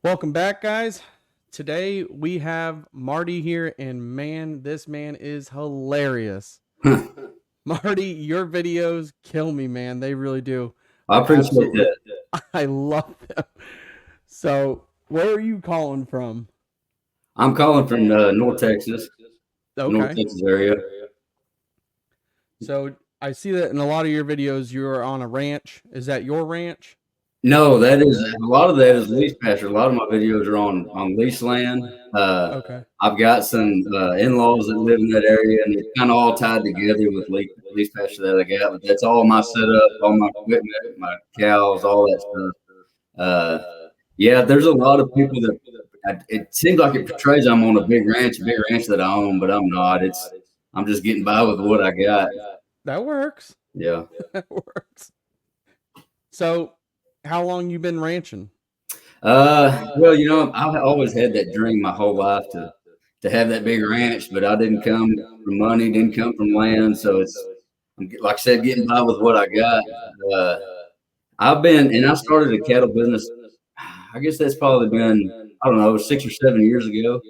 Welcome back, guys. Today we have Marty here, and man, this man is hilarious. I Marty, your videos kill me, man. They really do. I appreciate absolutely, that. I love them. So, where are you calling from? I'm calling from North Okay. Texas area. So, I see that in a lot of your videos, you're on a ranch. Is that your ranch? No, that is a lot of that is lease pasture. A lot of my videos are on lease land. Okay. I've got some in-laws that live in that area, and it's kind of all tied together with lease pasture that I got. But that's all my setup, all my equipment, my cows, all that stuff. Uh, yeah, there's a lot of people that it seems like it portrays I'm on a big ranch that I own, but I'm not. I'm just getting by with what I got. That works. Yeah. That works. So, how long you been ranching? Well, I've always had that dream my whole life to have that big ranch, but I didn't come from money, didn't come from land, so like I said, getting by with what I got. Uh, and I started a cattle business. I guess that's probably been, I don't know, 6 or 7 years ago.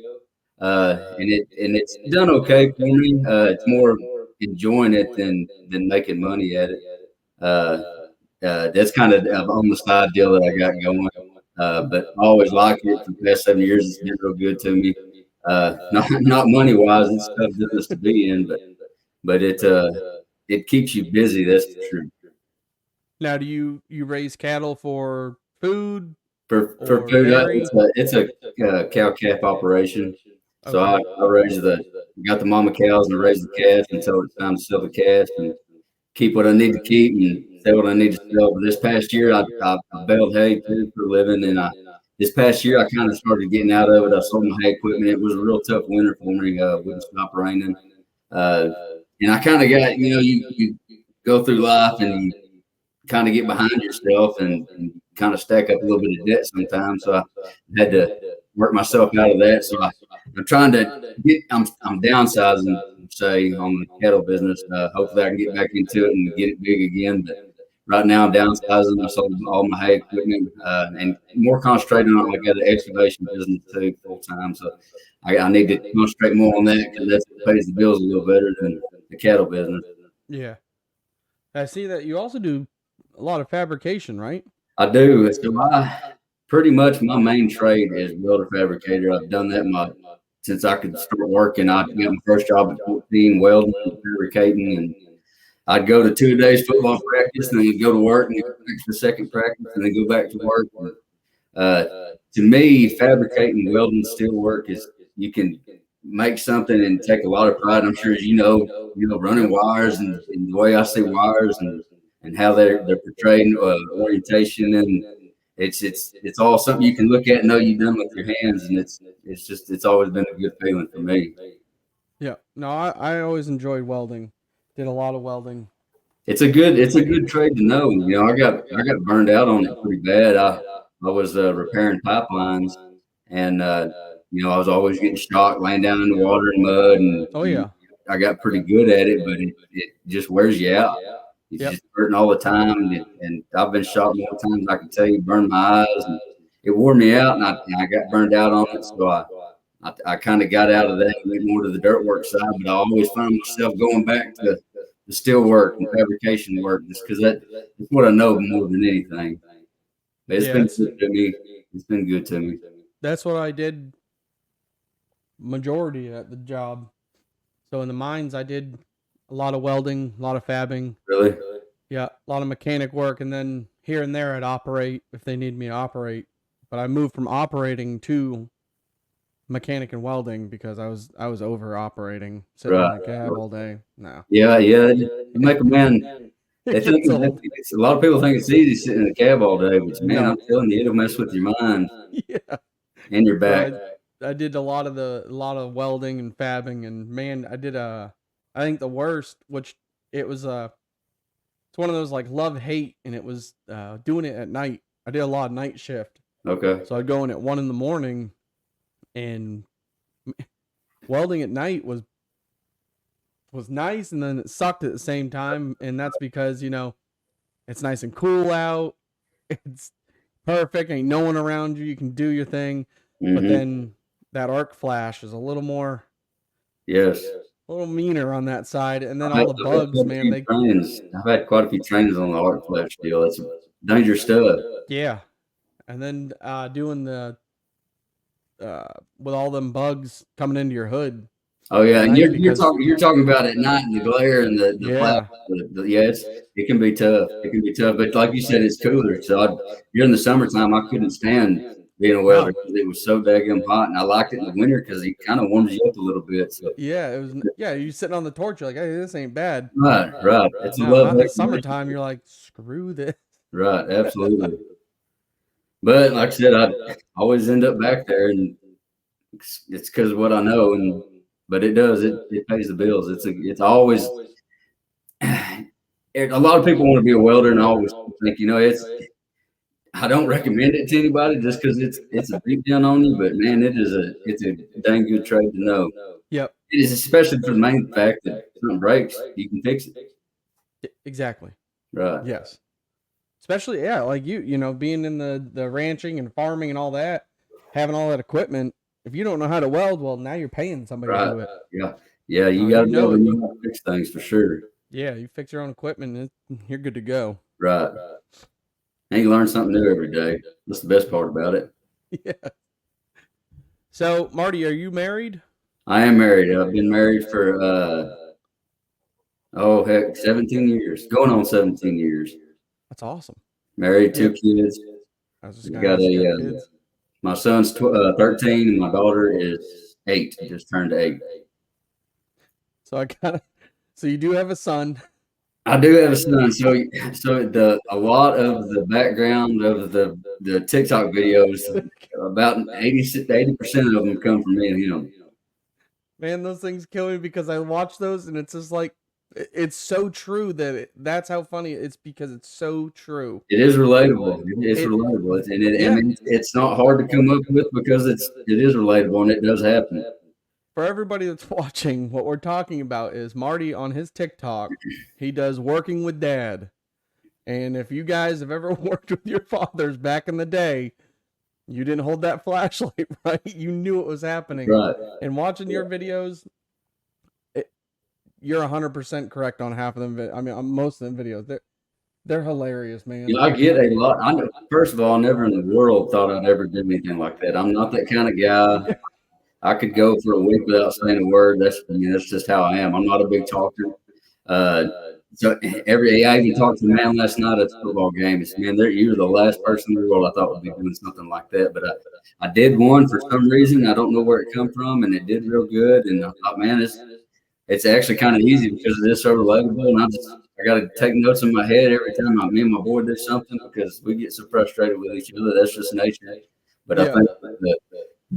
And it's done okay for me. It's more enjoying it than making money at it. Uh, that's kind of on the side deal that I got going. But I always liked it for the past 7 years. It's been real good to me. Not money wise, it's a tough business to be in, but it keeps you busy. That's for sure. Now, do you raise cattle for food For or food, dairy? it's a cow calf operation. So I, Okay. I raise got the mama cows and I raise the calves until it's time to sell the calves and keep what I need to keep and sell what I need to sell. But this past year, I baled hay too for a living, and this past year I kind of started getting out of it. I sold my hay equipment. It was a real tough winter for me. Wouldn't stop raining, uh, and I kind of got you go through life and you kind of get behind yourself and kind of stack up a little bit of debt sometimes. So I had to work myself out of that. I'm trying to I'm downsizing, say, on the cattle business. Hopefully I can get back into it and get it big again. But right now I'm downsizing. I sold all my hay equipment and more concentrating on, like, I got an excavation business too full time. So I need to concentrate more on that because that's what pays the bills a little better than the cattle business. Yeah. I see that you also do a lot of fabrication, right? I do. So pretty much my main trade is welder fabricator. I've done that since I could start working. I got my first job at 14, welding and fabricating, and I'd go to 2 days football practice, and then I'd go to work and go back to the second practice, and then go back to work. Uh, to me, fabricating, welding, steel work is you can make something and take a lot of pride. I'm sure as running Yep. wires and the way I see wires and how they're portrayed, orientation, and it's all something you can look at and know you've done with your hands, and it's always been a good feeling for me. Yeah. No, I always enjoyed welding. Did a lot of welding. It's a good trade to know. I got burned out on it pretty bad. I was repairing pipelines, and I was always getting shocked, laying down in the water and mud, Oh and yeah. I got pretty good at it, but it just wears you out. It's Yep. just hurting all the time, and I've been shot more times than I can tell you, burned my eyes, and it wore me out, and I got burned out on it. So I kind of got out of that and went more to the dirt work side, but I always found myself going back to the steel work and fabrication work just because that's what I know more than anything. But it's Yeah, been it's good to me. It's been good to me. that's what I did majority at the job. So in the mines I did a lot of welding, a lot of fabbing. Really. Yeah, a lot of mechanic work, and then here and there I'd operate if they need me to operate. But I moved from operating to mechanic and welding because I was over operating, sitting in Right. the cab all day. No, Yeah, yeah. You make a man. They it think gets old. it's a lot of people think it's easy sitting in the cab all day, but man, I'm No, telling you, it'll mess with your mind yeah. and your So back. I did a lot of welding and fabbing, and man, I did I think the worst, which it was it's one of those like love hate, and it was doing it at night. I did a lot of night shift, Okay. so I'd go in at 1 in the morning, and welding at night was nice, and then it sucked at the same time, and that's because it's nice and cool out. It's perfect, ain't no one around you, you can do your thing. But then that arc flash is a little more, Yes. a little meaner on that side. And then I've had, all the bugs, man, I've had quite a few trainings on the arc flash deal. It's dangerous stuff. yeah. And then doing the with all them bugs coming into your hood. Oh yeah, and night you're talking about at night and the glare and the yeah. yes, it can be tough. It can be tough, but like you said, it's cooler. So during the summertime, I couldn't stand being a welder because it was so daggum hot, and I liked it in the winter because it kind of warms you up a little bit. So yeah, it was. Yeah, you sitting on the torch, you're like, hey, this ain't bad. right, it's a No, love not in the hate summertime. You're like, screw this. Right, absolutely. But like I said, I always end up back there, and it's because of what I know, and but it does it pays the bills. It's always a lot of people want to be a welder, and I always think, I don't recommend it to anybody just because it's a beat down on you. But man, it's a dang good trade to know. Yep. It is, especially for the main fact that if something breaks, you can fix it. Exactly. Right. Yes. Especially, yeah, like being in the ranching and farming and all that, having all that equipment. If you don't know how to weld, well, now you're paying somebody to do it. Yeah, you got to be able to know how to fix things for sure. Yeah, you fix your own equipment, and you're good to go. Right. And you learn something new every day. That's the best part about it. Yeah. So, Marty, are you married? I am married. I've been married for 17 years. Going on 17 years. That's awesome. Married, 2 kids. I was just we got kids. My son's 13 and my daughter is 8. Just turned 8. So you do have a son. I do have a son. So a lot of the background of the TikTok videos, about 80% of them come from me and him. Man, those things kill me because I watch those and it's just like, it's so true that's how funny it's because it's so true. It is relatable. It's relatable. It's not hard to come up with because it is relatable and it does happen. For everybody that's watching, what we're talking about is Marty on his TikTok. He does working with dad. And if you guys have ever worked with your fathers back in the day, you didn't hold that flashlight right. You knew what was happening. Right. And watching your videos, you're 100% correct on half of them. I mean, on most of them videos, they're hilarious, man. I get a lot. First of all, I never in the world thought I'd ever do anything like that. I'm not that kind of guy. I could go for a week without saying a word. That's just how I am. I'm not a big talker. So I even talked to the man last night at the football game. He said, "Man, you're the last person in the world I thought would be doing something like that." But I did one for some reason. I don't know where it come from, and it did real good. And I thought, man, it's actually kind of easy because it is so relatable. And I got to take notes in my head every time me and my boy do something because we get so frustrated with each other. That's just nature. But I think that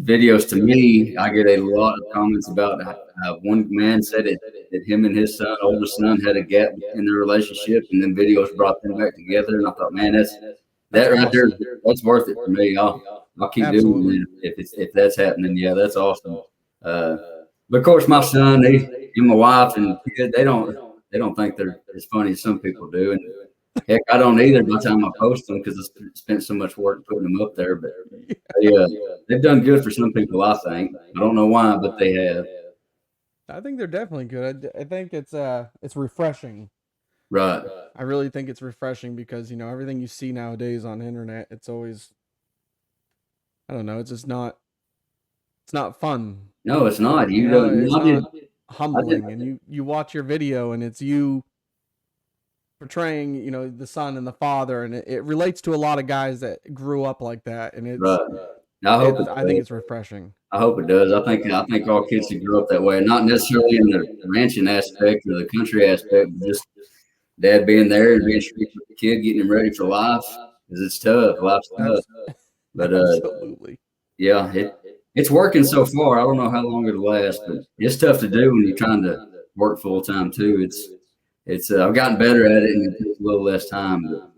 videos, to me, I get a lot of comments about one man said that him and his oldest son had a gap in their relationship, and then videos brought them back together. And I thought, man, that right there, that's worth it for me. I'll keep doing it if that's happening. Yeah, that's awesome. But of course, my son, and my wife, and they don't think they're as funny as some people do, and heck, I don't either by the time I post them because I spent so much work putting them up there. But they've done good for some people, I think. I don't know why, but they have. I think they're definitely good. I think it's refreshing. Right. I really think it's refreshing because everything you see nowadays on the internet, it's always, I don't know, it's just not. It's not fun. No, it's not. It's not humbling, and you watch your video and it's you portraying the son and the father, and it relates to a lot of guys that grew up like that, and it's right. I think it's refreshing. I hope it does. I think all kids should grow up that way, not necessarily in the ranching aspect or the country aspect, but just dad being there and being strict with the kid, getting him ready for life because it's tough. Life's tough. But absolutely, yeah, it's working so far. I don't know how long it'll last, but it's tough to do when you're trying to work full time too. It's I've gotten better at it and it takes a little less time. But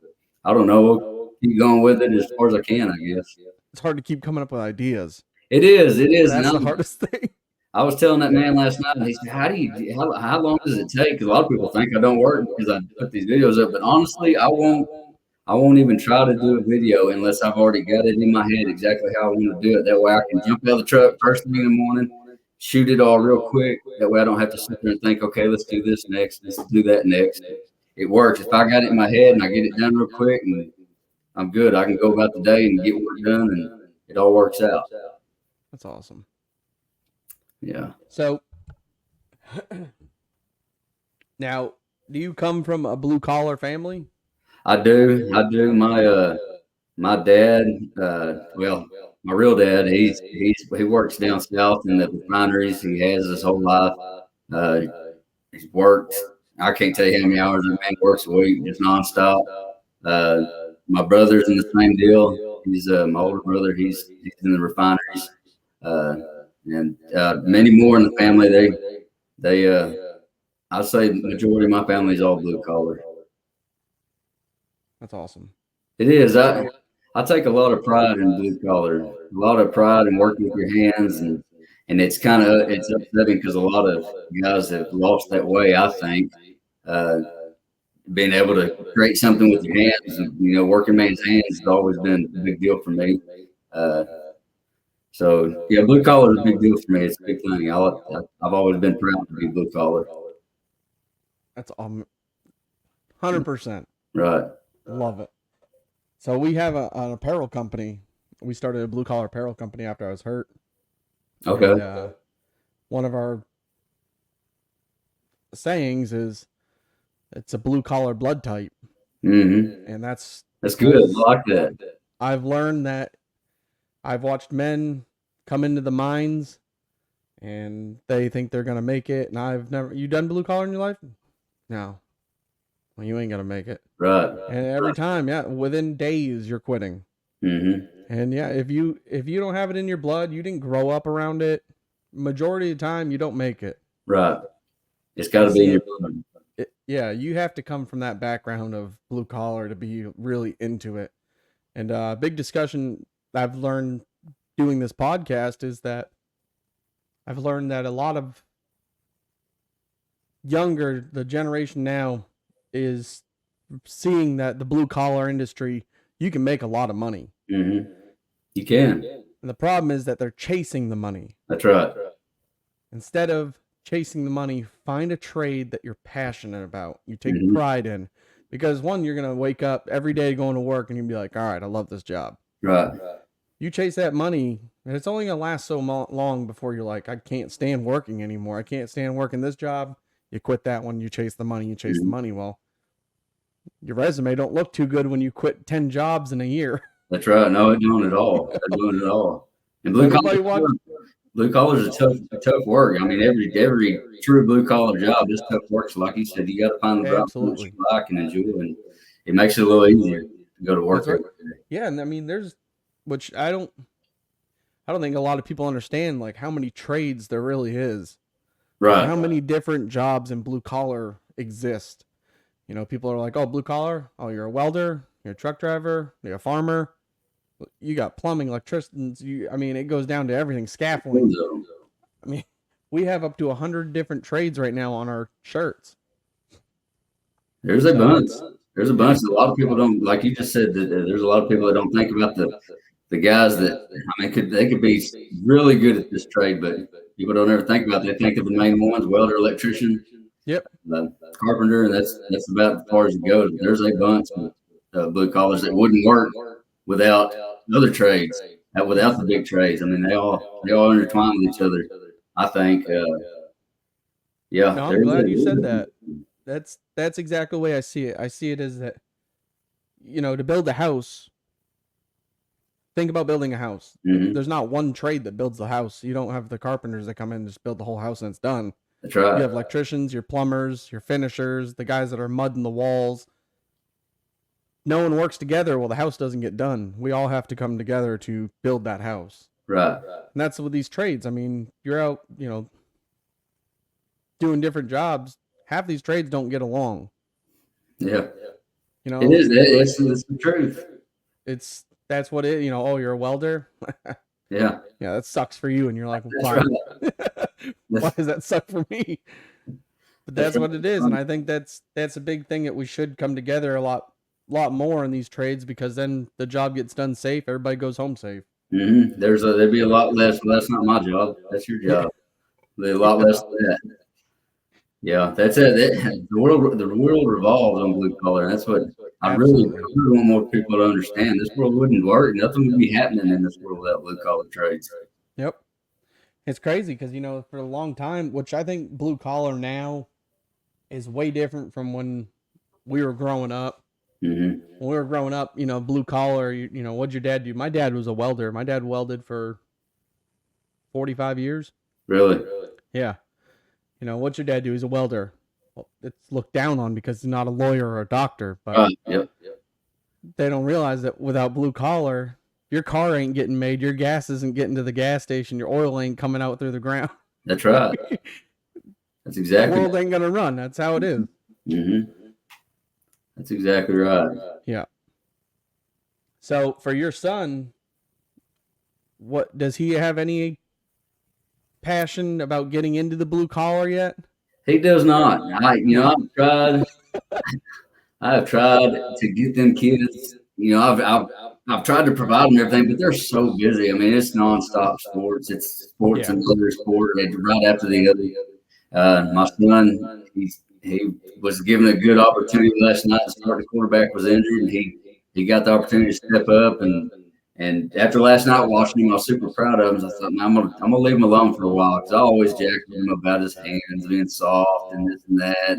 I don't know. We'll keep going with it as far as I can, I guess. It's hard to keep coming up with ideas. It is. That's the hardest thing. I was telling that man last night, and he said, "How long does it take?" Because a lot of people think I don't work because I put these videos up. But honestly, I I won't even try to do a video unless I've already got it in my head exactly how I want to do it. That way I can jump out of the truck first thing in the morning, shoot it all real quick. That way I don't have to sit there and think, okay, let's do this next, let's do that next. It works. If I got it in my head and I get it done real quick and I'm good, I can go about the day and get work done, and it all works out. That's awesome. Yeah. So now, do you come from a blue collar family? I do. My dad, well, my real dad, he works down south in the refineries. He has his whole life. Uh, he's worked. I can't tell you how many hours that man works a week, just nonstop. My brother's in the same deal. He's my older brother. He's in the refineries, and many more in the family. I'd say the majority of my family is all blue collar. That's awesome. It is. I take a lot of pride in blue collar. A lot of pride in working with your hands, and it's upsetting because a lot of guys have lost that way. I think being able to create something with your hands, and, working man's hands has always been a big deal for me. So yeah, blue collar is a big deal for me. It's a big thing. I've always been proud to be blue collar. That's 100%. Right. Love it. So we have an apparel company. We started a blue collar apparel company after I was hurt. Okay. And, one of our sayings is it's a blue collar blood type. Mm-hmm. And that's good. I like that. I've learned that I've watched men come into the mines and they think they're going to make it. And you done blue collar in your life? No. Well, you ain't going to make it. Right. And every time, within days you're quitting. Mm-hmm. And if you don't have it in your blood, you didn't grow up around it, majority of the time you don't make it. Right. It's got to be in your blood. You have to come from that background of blue collar to be really into it. And a big discussion I've learned doing this podcast is that I've learned that a lot of the generation now is seeing that the blue collar industry, you can make a lot of money. Mm-hmm. You can. And the problem is that they're chasing the money. That's right. Instead of chasing the money, find a trade that you're passionate about, you take pride in. Because one, you're going to wake up every day going to work and you'll be like, all right, I love this job. Right. You chase that money and it's only going to last so long before you're like, I can't stand working anymore. I can't stand working this job. You quit that one. You chase the money. The money. Well, your resume don't look too good when you quit 10 jobs in a year. That's right. No, it don't at all. It don't at all. And blue collar is a tough work. I mean, every true blue collar job is tough work. So like you said, you got to find the job that you like and enjoy, and it makes it a little easier to go to work every day. Yeah, and I mean, which I don't think a lot of people understand, like how many trades there really is. Right. How many different jobs in blue collar exist. People are like, oh, blue collar. Oh, you're a welder. You're a truck driver. You're a farmer. You got plumbing, electricians. It goes down to everything. Scaffolding. I mean, we have up to 100 different trades right now on our shirts. There's a bunch. There's a bunch. A lot of people don't, like you just said, that there's a lot of people that don't think about the guys that, they could be really good at this trade, but people don't ever think about it. They think of the main ones: welder, electrician, carpenter, and that's about as far as it goes. There's a bunch of blue collars that wouldn't work without other trades, without the big trades. I mean, they all intertwine with each other. I think. Yeah. No, I'm glad you said that. That's exactly the way I see it. I see it as that, to build a house. Think about building a house. Mm-hmm. There's not one trade that builds the house. You don't have the carpenters that come in and just build the whole house and it's done. That's right. You have electricians, your plumbers, your finishers, the guys that are mudding the walls. No one works together. Well, the house doesn't get done. We all have to come together to build that house. Right. And that's with these trades. I mean, you're out, doing different jobs. Half these trades don't get along. Yeah. It is. It's the truth. That's what it, oh, you're a welder. Yeah. Yeah. That sucks for you. And you're like, why? Right. Why does that suck for me? But that's what it is. And I think that's a big thing that we should come together a lot lot more in these trades because then the job gets done safe. Everybody goes home safe. There'd be a lot less. Well, that's not my job. That's your job. There'd be a lot less of that. Yeah, that's it. The world revolves on blue collar. That's what I really want more people to understand. This world wouldn't work. Nothing would be happening in this world without blue collar trades. Yep. It's crazy because, for a long time, which I think blue collar now is way different from when we were growing up. When we were growing up, blue collar, what'd your dad do? My dad was a welder. My dad welded for 45 years. Really? Yeah. What's your dad do? He's a welder. Well, it's looked down on because he's not a lawyer or a doctor, but they don't realize that without blue collar, your car ain't getting made, your gas isn't getting to the gas station, your oil ain't coming out through the ground. That's right. That's exactly. The world ain't gonna run. That's how it is. That's exactly right. Yeah. So for your son, what does he have any passion about getting into the blue collar yet? He does not. I've tried to get them kids. I've tried to provide them everything, but they're so busy. I mean, it's nonstop sports. It's sports and other sport right after the other. My son, he was given a good opportunity last night to start. The quarterback was injured, and he got the opportunity to step up. And after last night watching him, I was super proud of him. So I thought, I'm gonna leave him alone for a while because I always jacked him about his hands being soft and this and that,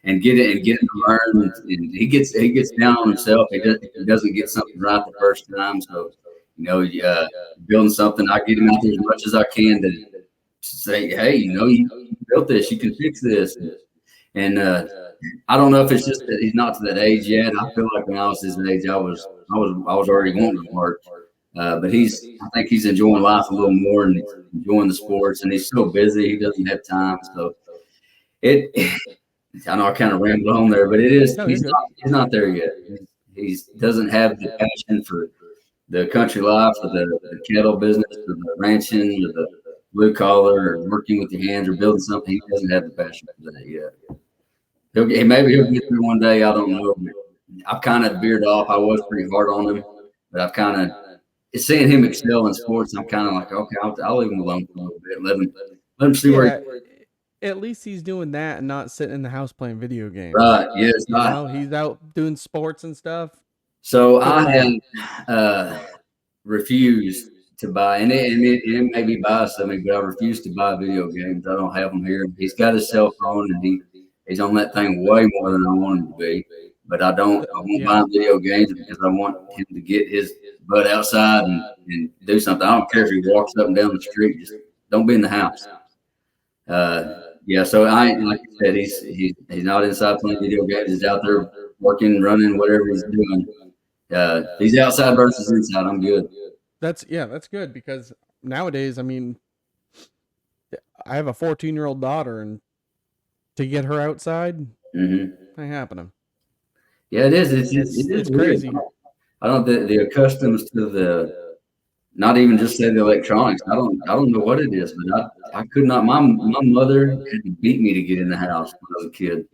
and get him to learn. And he gets down on himself. He doesn't get something right the first time. So building something, I get him out there as much as I can to say, hey, you built this, you can fix this. And I don't know if it's just that he's not to that age yet. I feel like when I was his age, I was already wanting to work. But I think he's enjoying life a little more and enjoying the sports. And he's so busy, he doesn't have time. So I know I kind of rambled on there, but he's not there yet. He doesn't have the passion for the country life, or the cattle business, or the ranching, or the blue collar, or working with your hands, or building something. He doesn't have the passion for that yet. Maybe he'll get through one day. I don't know. I've kind of veered off. I was pretty hard on him, but I've kind of seeing him excel in sports. I'm kind of like, okay, I'll leave him alone for a little bit. Let him see where. At least he's doing that and not sitting in the house playing video games. Right. Yes. He's out doing sports and stuff. So I have refused to buy, and it may be biased of me, but I refuse to buy video games. I don't have them here. He's got his cell phone, and he's on that thing way more than I want him to be. But I won't buy video games because I want him to get his butt outside and do something. I don't care if he walks up and down the street. Just don't be in the house. So I like I said, he's not inside playing video games. He's out there working, running, whatever he's doing. He's outside versus inside. I'm good. That's good because nowadays, I mean, I have a 14-year-old daughter, and to get her outside, ain't happening. Yeah, it is. It's crazy. I don't the accustomed to the, not even just say the electronics. I don't know what it is, but I could not. My mother had to beat me to get in the house when I was a kid.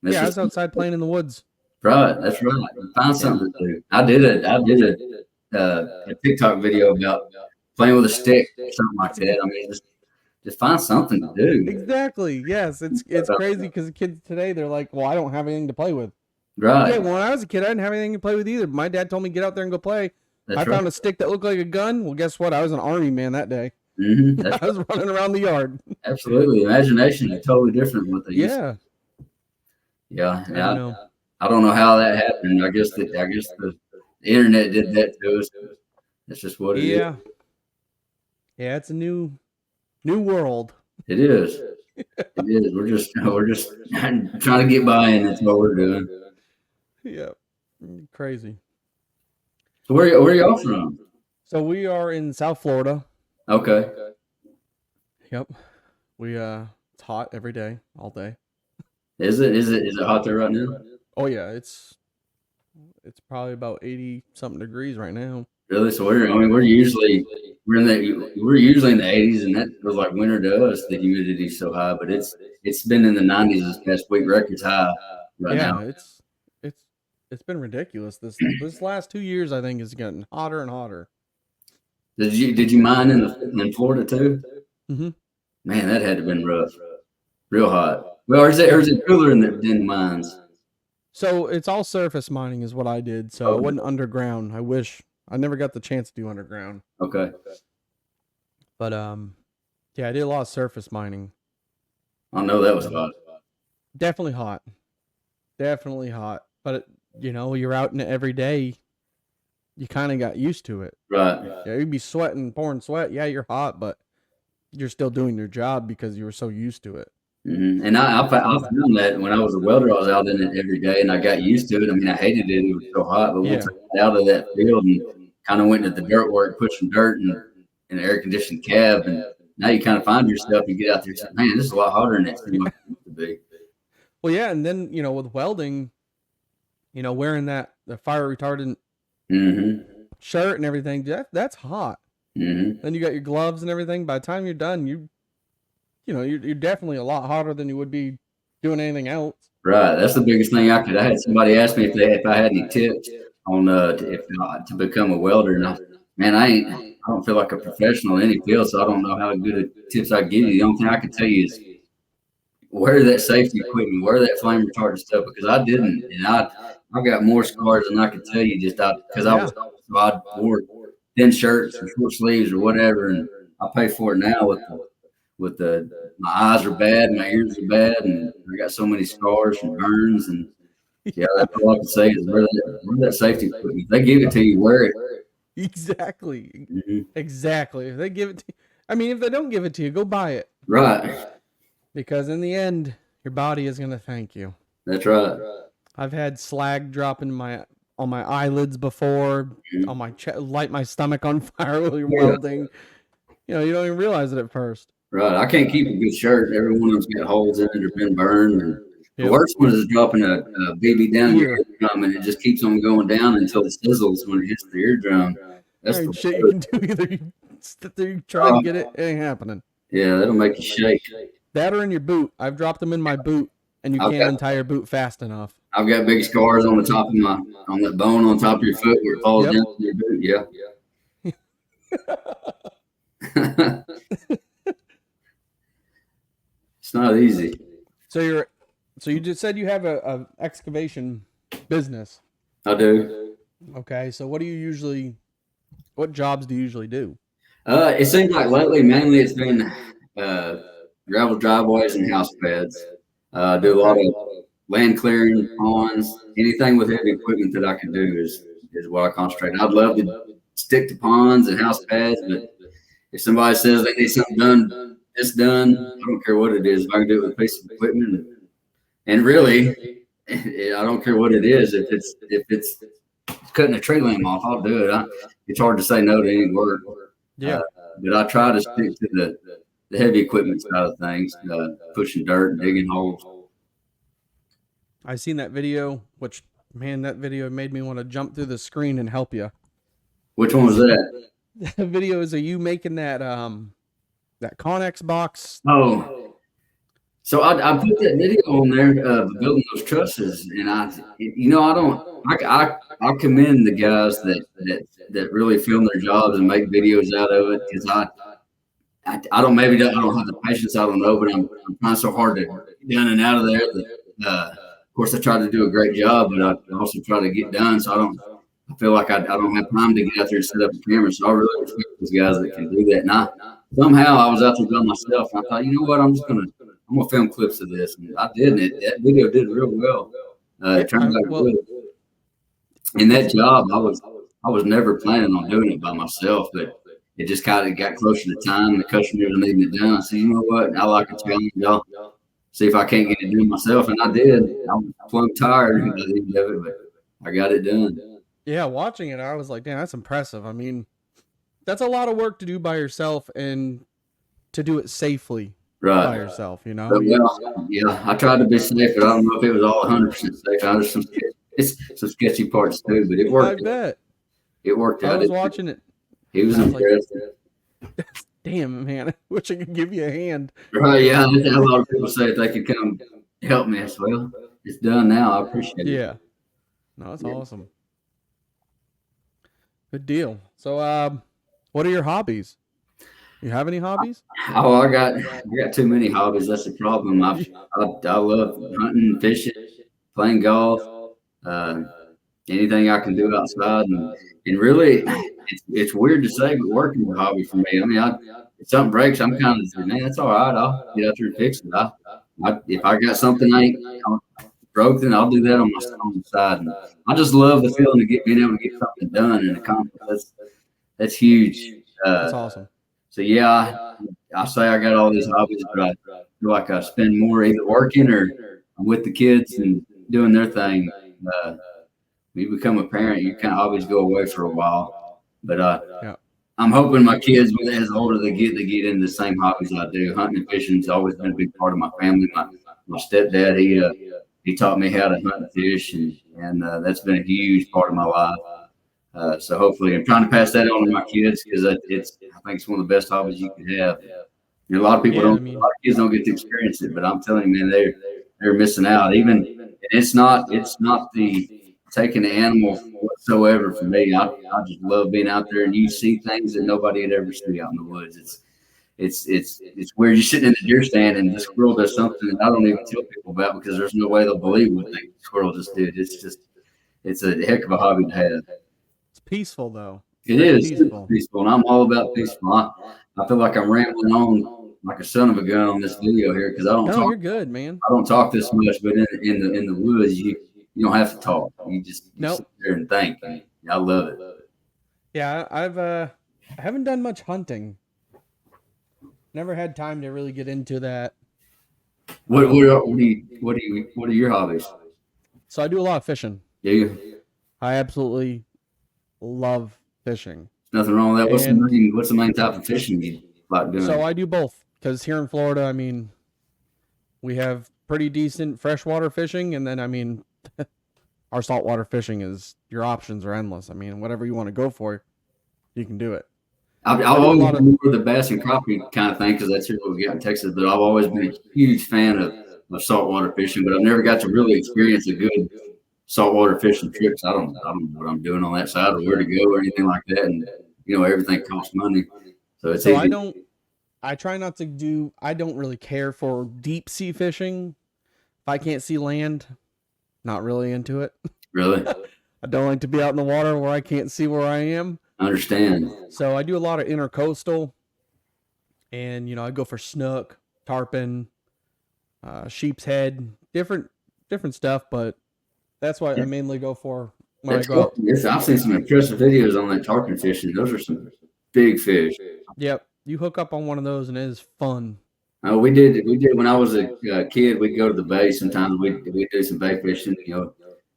I was outside playing in the woods. Right, that's right. Find something to do. I did a TikTok video about playing with a stick or something like that. I mean, just find something to do. Exactly. Yes, it's crazy because the kids today, they're like, well, I don't have anything to play with. Right. Yeah, when I was a kid, I didn't have anything to play with either. My dad told me get out there and go play. I found a stick that looked like a gun. Well, guess what? I was an army man that day. I was running around the yard. Absolutely. Imagination is totally different with the Yeah. I don't know how that happened. I guess the internet did that to us. That's just what it is. Yeah, it's a new world. It is. It is. We're just trying to get by, and that's what we're doing. Yeah. Crazy. So where are y'all from? So we are in South Florida. Okay. Yep. We it's hot every day, all day. Is it hot there right now? Oh yeah, it's probably about 80 something degrees right now. Really? So we're usually in the 80s, and that feels like winter to us. The humidity's so high, but it's been in the 90s this past week. Record's high right now. Yeah, It's been ridiculous. This last 2 years, I think, is getting hotter and hotter. Did you mine in Florida too? Mm-hmm. Man, that had to have been rough. Real hot. Well, or is it cooler in the mines? So it's all surface mining is what I did. So I Okay. wasn't underground. I wish I never got the chance to do underground. Okay. But yeah, I did a lot of surface mining. I know that was hot. Definitely hot. Definitely hot. But you're out in it every day. You kind of got used to it. Right. Yeah, you'd be sweating, pouring sweat. Yeah, you're hot, but you're still doing your job because you were so used to it. Mm-hmm. And I found that when I was a welder, I was out in it every day, and I got used to it. I mean, I hated it; it was so hot. But once I got out of that field and kind of went into the dirt work, pushing dirt and in an air conditioned cab, and now you kind of find yourself. You get out there, and say, "Man, this is a lot hotter than it seemed like it used to be." Well, yeah, and then with welding, wearing the fire retardant shirt and everything, that's hot. Mm-hmm. Then you got your gloves and everything. By the time you're done, you're definitely a lot hotter than you would be doing anything else. Right. That's the biggest thing I had somebody ask me if I had any tips on to become a welder, and I don't feel like a professional in any field, so I don't know how good tips I give you. The only thing I can tell you is wear that safety equipment, wear that flame retardant stuff, because I didn't, and I got more scars than I can tell you just because I wore thin shirts or short sleeves or whatever, and I pay for it now with my eyes are bad, my ears are bad, and I got so many scars and burns, and yeah, that's all I can say is wear that safety equipment. If they give it to you, wear it. Exactly. Mm-hmm. Exactly. If they give it to you, I mean, if they don't give it to you, go buy it. Right. Because in the end, your body is going to thank you. That's right. I've had slag drop on my eyelids before, on my chest, light my stomach on fire while you're welding. You don't even realize it at first. Right. I can't keep a good shirt. Every one of them's got holes in it or been burned. And the worst one is dropping a BB down your eardrum, and it just keeps on going down until it sizzles when it hits the eardrum. That's the shit you can do. Either you try and get it, it ain't happening. Yeah, that'll make you shake. That or in your boot. I've dropped them in my boot, and you can't untie your boot fast enough. I've got big scars on the top of on that bone on top of your foot where it falls down to your boot. Yeah. It's not easy. So you just said you have a excavation business. I do. Okay, so what jobs do you usually do? It seems like lately mainly it's been gravel driveways and house pads. Do a lot of land clearing, ponds, anything with heavy equipment that I can do is what I concentrate on. I'd love to stick to ponds and house pads, but if somebody says they need something done, I don't care what it is. If I can do it with a piece of equipment, and really, I don't care what it is. If it's cutting a tree limb off, I'll do it. It's hard to say no to any work. Yeah, but I try to stick to the heavy equipment side of things, pushing dirt and digging holes. I seen that video, that video made me want to jump through the screen and help you. Which one was that? That video is of you making that Connex box. Oh, so I put that video on there building those trusses, and I commend the guys that really film their jobs and make videos out of it, because I don't have the patience, I don't know, but I'm trying so hard to get done and out of there that of course I try to do a great job, but I also try to get done, so I feel like I don't have time to get out there and set up a camera. So I really respect those guys that can do that. And somehow I was out there by myself, and I thought, you know what, I'm gonna film clips of this, and I did, and that video did real well. It turned out good. In that job, I was never planning on doing it by myself, but it just kind of got closer to time. The customers were needing it done. I said, you know what, I like a challenge, y'all. See if I can't get it done myself, and I did. I was plumb tired at the end of it, but I got it done. Yeah, watching it, I was like, damn, that's impressive. I mean, that's a lot of work to do by yourself and to do it safely by yourself, you know? Yeah, I tried to be safe, but I don't know if it was all 100% safe. There's some sketchy parts too, but it worked. I bet. It worked out. I was watching it. He was impressed. Like, damn, man, I wish I could give you a hand. Right, yeah. A lot of people say if they could come help me as well. It's done now. I appreciate it. Yeah. No, that's Yeah. awesome. Good deal. So, what are your hobbies? You have any hobbies? Oh, I got too many hobbies. That's the problem. I love hunting, fishing, playing golf, uh, anything I can do outside, and really, it's weird to say, but working is a hobby for me. I mean, if something breaks, I'm kind of say, man, that's all right. I'll get out there and fix it. If I got something I ain't broke, then I'll do that on the side. And I just love the feeling of being able to get something done and accomplished. That's huge. That's Uh, awesome. so yeah, I say I got all these hobbies, but I feel like I spend more either working or I'm with the kids and doing their thing. Uh, when you become a parent, your kind of hobbies go away for a while. But Yeah. I'm hoping my kids, as older they get into the same hobbies I do. Hunting and fishing's always been a big part of my family. My stepdad, he taught me how to hunt and fish, and that's been a huge part of my life. So hopefully, I'm trying to pass that on to my kids because I think it's one of the best hobbies you can have. You know, a lot of people Yeah, don't, I a mean, lot of kids don't get to experience it, but I'm telling you, man, they're missing out. Even and it's not the taking the animal whatsoever for me. I just love being out there and you see things that nobody would ever see out in the woods. It's weird. You're sitting in the deer stand and the squirrel does something that I don't even tell people about because there's no way they'll believe what the squirrel just did. It's a heck of a hobby to have. it's peaceful though. It's It very is super peaceful. peaceful, and I'm all about peaceful. I feel like I'm rambling on like a son of a gun on this video here because No, you're good, man. I don't talk this much, but in the woods you don't have to talk. You sit Nope. there and think, and I love it. Yeah, I haven't done much hunting. Never had time to really get into that. What are your hobbies? So I do a lot of fishing. Do you? I absolutely love fishing. Nothing wrong with that. And What's the main type of fishing you like so doing? I do both because here in Florida, I mean, we have pretty decent freshwater fishing, and then I mean, our saltwater fishing is your options are endless. I mean, whatever you want to go for, you can do it. I've So I do a always lot of been more the bass and crappie kind of thing because that's here what we got in Texas. But I've always been a huge fan of saltwater fishing, but I've never got to really experience a good saltwater fishing trips. I don't know what I'm doing on that side or where to go or anything like that. And everything costs money, so it's so easy. I try not to do. I don't really care for deep sea fishing. If I can't see land, not really into it. Really I don't like to be out in the water where I can't see where I am. understand. So I do a lot of intercoastal, and I go for snook, tarpon, sheep's head, different stuff. But that's what I mainly go for when I That's go out. I've seen some impressive videos on that tarpon fishing. Those are some big fish. Yep, you hook up on one of those, and it is fun. We did when I was a kid. We'd go to the bay sometimes. We'd do some bay fishing.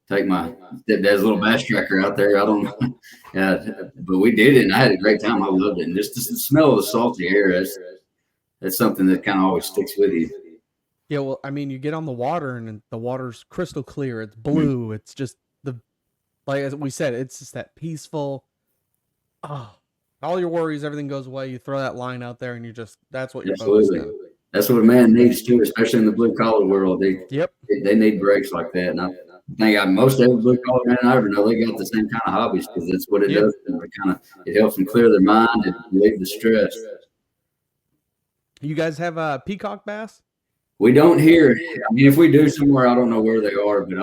Take my stepdad's little bass tracker out there. I don't know, but we did it, and I had a great time. I loved it, and just the smell of the salty air. That's something that kind of always sticks with you. Yeah, well, I mean, you get on the water, and the water's crystal clear. It's blue. It's just like as we said, it's just that peaceful. Oh, all your worries, everything goes away. You throw that line out there, and that's what you're focusing Absolutely, on. that's what a man needs too, especially in the blue collar world. Yep. They need breaks like that, and I think most every blue collar man I ever know they got the same kind of hobbies because that's what it Yeah. does. It helps them clear their mind and relieve the stress. You guys have a peacock bass? We don't hear. I mean, if we do somewhere, I don't know where they are, but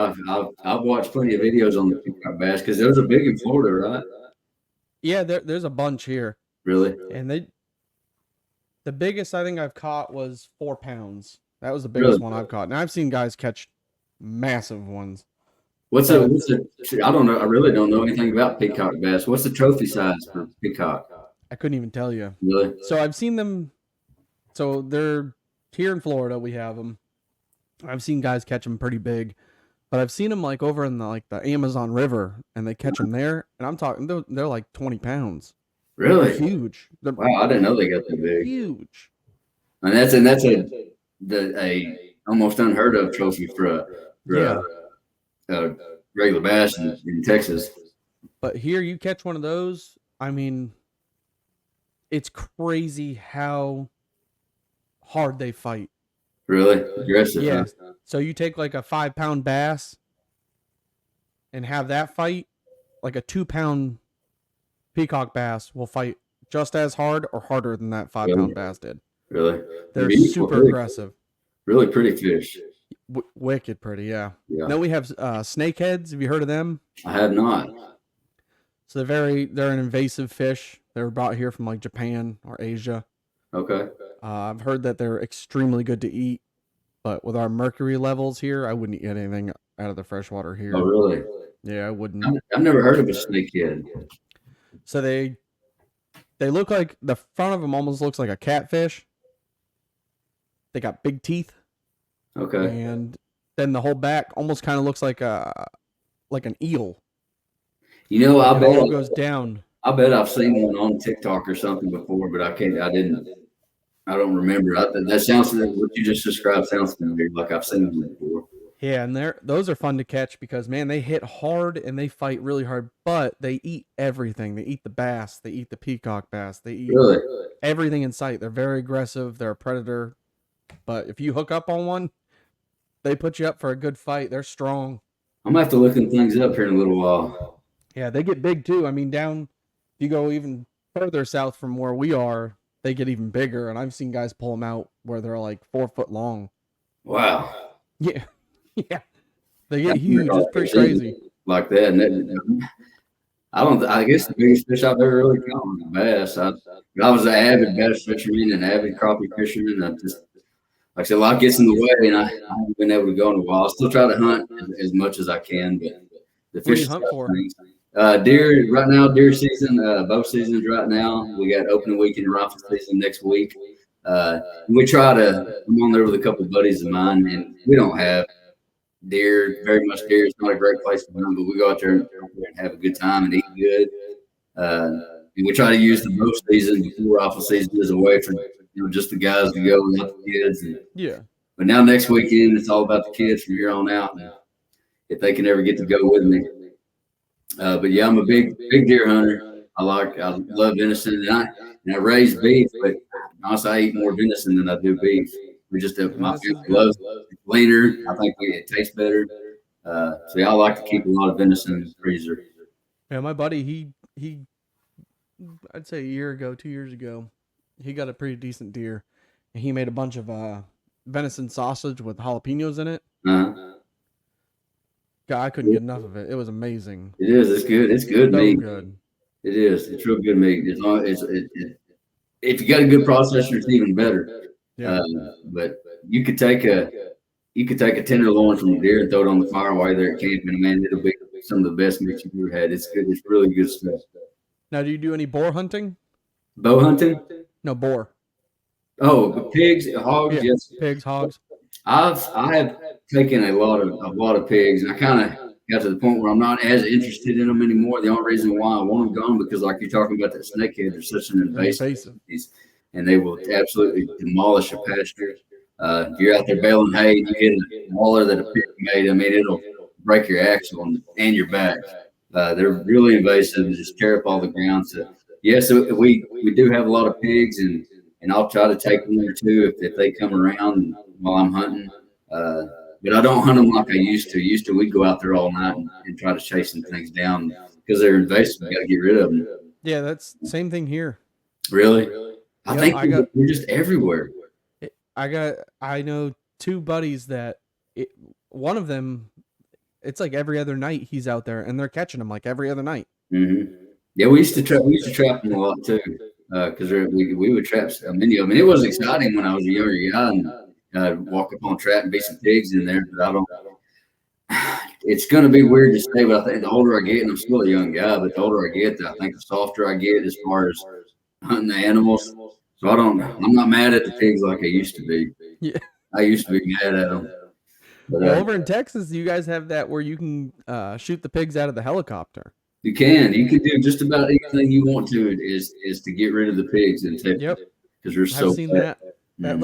I've watched plenty of videos on the peacock bass because those are big in Florida, right? Yeah, there's a bunch here, Really? and the biggest I think I've caught was 4 pounds. That was the Really? biggest one I've caught. And I've seen guys catch massive ones. What's But I don't know. I really don't know anything about peacock bass. What's the trophy size for peacock? I couldn't even tell you. Really? So I've seen them. So they're here in Florida. We have them. I've seen guys catch them pretty big, but I've seen them like over in the Amazon River, and they catch them there. And I'm talking, they're like 20 pounds. They're Really? huge. They're Wow, I didn't know they got that big. huge. And that's a almost unheard of trophy Yeah. a regular bass in Texas. But here you catch one of those. I mean, it's crazy how hard they fight. Really aggressive. Yeah. Huh? So you take like a 5-pound bass, and have that fight, like a 2-pound peacock bass will fight just as hard or harder than that 5-pound bass did. Really? They're super aggressive. Really pretty fish. Wicked pretty, yeah. Yeah. Then we have snakeheads. Have you heard of them? I have not. So they're an invasive fish. They're brought here from like Japan or Asia. Okay. I've heard that they're extremely good to eat, but with our mercury levels here, I wouldn't eat anything out of the freshwater here. Oh, really? Yeah, I wouldn't. I've never heard of a snakehead. So they look like, the front of them almost looks like a catfish. They got big teeth. Okay. And then the whole back almost kind of looks like an eel. You know, I bet it goes down. I bet I've seen one on TikTok or something before, but I don't remember. That sounds, what you just described sounds familiar, like I've seen them before. Yeah, and those are fun to catch because, man, they hit hard and they fight really hard, but they eat everything. They eat the bass, they eat the peacock bass, they eat everything in sight. They're very aggressive. They're a predator. But if you hook up on one, they put you up for a good fight. They're strong. I'm going to have to look things up here in a little while. Yeah, they get big too. I mean, if you go even further south from where we are, they get even bigger. And I've seen guys pull them out where they're like 4 foot long. Wow. Yeah. Yeah. They get huge. It's pretty crazy. Like that. And I guess the biggest fish I've ever really caught was a bass. I was an avid bass fisherman and avid crappie fisherman. I just, like I said, a lot gets in the way, and I haven't been able to go in a while. I still try to hunt as much as I can, but the fish. What do you hunt for? Deer right now, deer season, bow seasons right now. We got opening weekend rifle season next week. We try to. I'm on there with a couple of buddies of mine, and we don't have deer, very much deer. It's not a great place to hunt, but we go out there and have a good time and eat good. And we try to use the bow season before rifle season as a way for just the guys to go without the kids. Yeah. But now next weekend, it's all about the kids from here on out. And if they can ever get to go with me. But yeah, I'm a big deer hunter. I love venison, and I raise beef, but honestly, I eat more venison than I do beef. We just my family loves it. It's leaner. I think it tastes better. So yeah, I like to keep a lot of venison in the freezer. Yeah, my buddy, he I'd say 2 years ago, he got a pretty decent deer, and he made a bunch of venison sausage with jalapenos in it. God, I couldn't get enough of it. It was amazing. It is. It's good. It's good meat. Good. It is. It's real good meat. If you got a good processor, it's even better. Yeah. But you could take a tenderloin from a deer and throw it on the fire while you're there at camping, and man, it'll be some of the best meat you've ever had. It's good. It's really good stuff. Now, do you do any boar hunting? Bow hunting? No, boar. Oh, pigs, hogs. Yeah, yes, pigs, hogs. I have taken a lot of pigs, and I kind of got to the point where I'm not as interested in them anymore. The only reason why I want them gone because, like you're talking about, that snakehead, they're such an invasive piece, and they will absolutely demolish a pasture. If you're out there baling hay, and you hit a mauler that a pig made. I mean, it'll break your axle and your back. They're really invasive and just tear up all the ground. So yes, we do have a lot of pigs, and I'll try to take one or two if they come around while I'm hunting. But I don't hunt them like I used to. We'd go out there all night and try to chase some things down because they're invasive. You got to get rid of them. Yeah, that's same thing here. Really? I think we're just everywhere. I know 2 buddies that one of them, it's like every other night he's out there and they're catching them like every other night. Mm-hmm. Yeah, we used to trap them a lot too. Because we would trap many of them. And it was exciting when I was a younger guy, and I'd walk up on a trap and be some pigs in there. But it's going to be weird to say, but I think the older I get, and I'm still a young guy, but the older I get, I think the softer I get as far as hunting the animals. So I'm not mad at the pigs like I used to be. Yeah, I used to be mad at them. But, over in Texas, you guys have that where you can shoot the pigs out of the helicopter. You can do just about anything you want to is to get rid of the pigs and take because they're so. I've seen that. That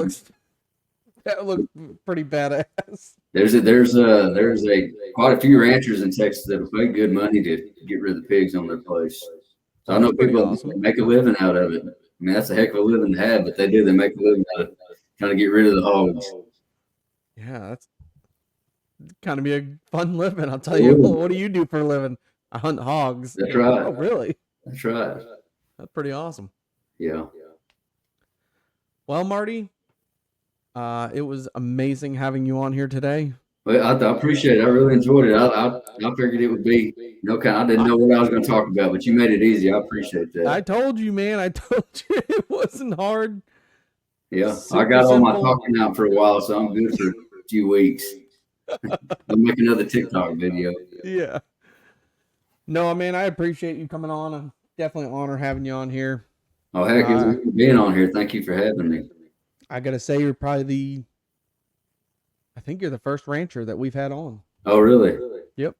looks pretty badass. There's quite a few ranchers in Texas that will pay good money to get rid of the pigs on their place. So I know people make a living out of it. I mean, that's a heck of a living to have, but they make a living out of trying to get rid of the hogs. Yeah, kind of be a fun living. I'll tell you. Ooh, What do you do for a living? I hunt hogs. that's right. Oh, really? That's right. That's pretty awesome. Yeah. Well, Marty, it was amazing having you on here today. Well, I appreciate it. I really enjoyed it. I figured it would be, I didn't know what I was going to talk about, but you made it easy. I appreciate that. I told you, man. I told you it wasn't hard. Yeah, Super I got all my simple. talking out for a while, so I'm good for a few weeks. I'll make another TikTok video. Yeah. No, man, I appreciate you coming on. I'm definitely an honor having you on here. Oh, heck, it was good being on here. Thank you for having me. I got to say, you're probably I think you're the first rancher that we've had on. Oh, really? Yep.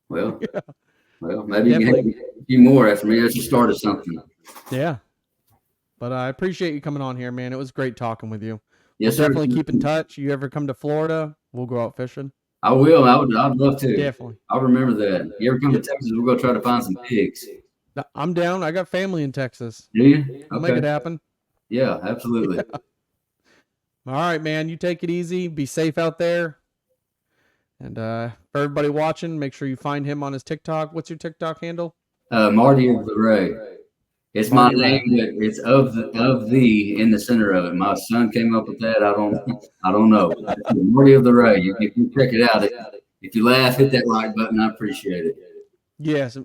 Well, Yeah. well, maybe you can have a few more after me. That's the start of something. Yeah. But I appreciate you coming on here, man. It was great talking with you. Yes, We'll sir. definitely keep in touch. You ever come to Florida, we'll go out fishing. I will. I'd love to. Definitely. I'll remember that. You ever come to Texas, we'll go try to find some pigs. I'm down. I got family in Texas. Do you? I'll make Okay. it happen. Yeah, absolutely. Yeah. All right, man. You take it easy. Be safe out there. And for everybody watching, make sure you find him on his TikTok. What's your TikTok handle? Marty of the Ray. It's Marty my Ray. name, but it's of the in the center of it. My son came up with that. I don't know. Marty of the Ray. If you check it out, if you laugh, hit that like button. I appreciate it. Yes.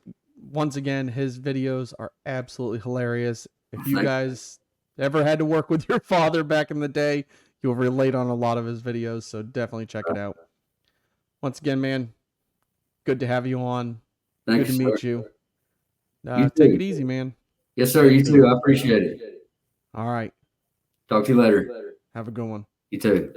Once again, his videos are absolutely hilarious. If you guys ever had to work with your father back in the day, you'll relate on a lot of his videos. So definitely check it out. Once again, man, good to have you on. Thanks, good to meet you. You Take too. it easy, man. Yes, sir. You too. I appreciate it. All right. Talk to you later. Have a good one. You too.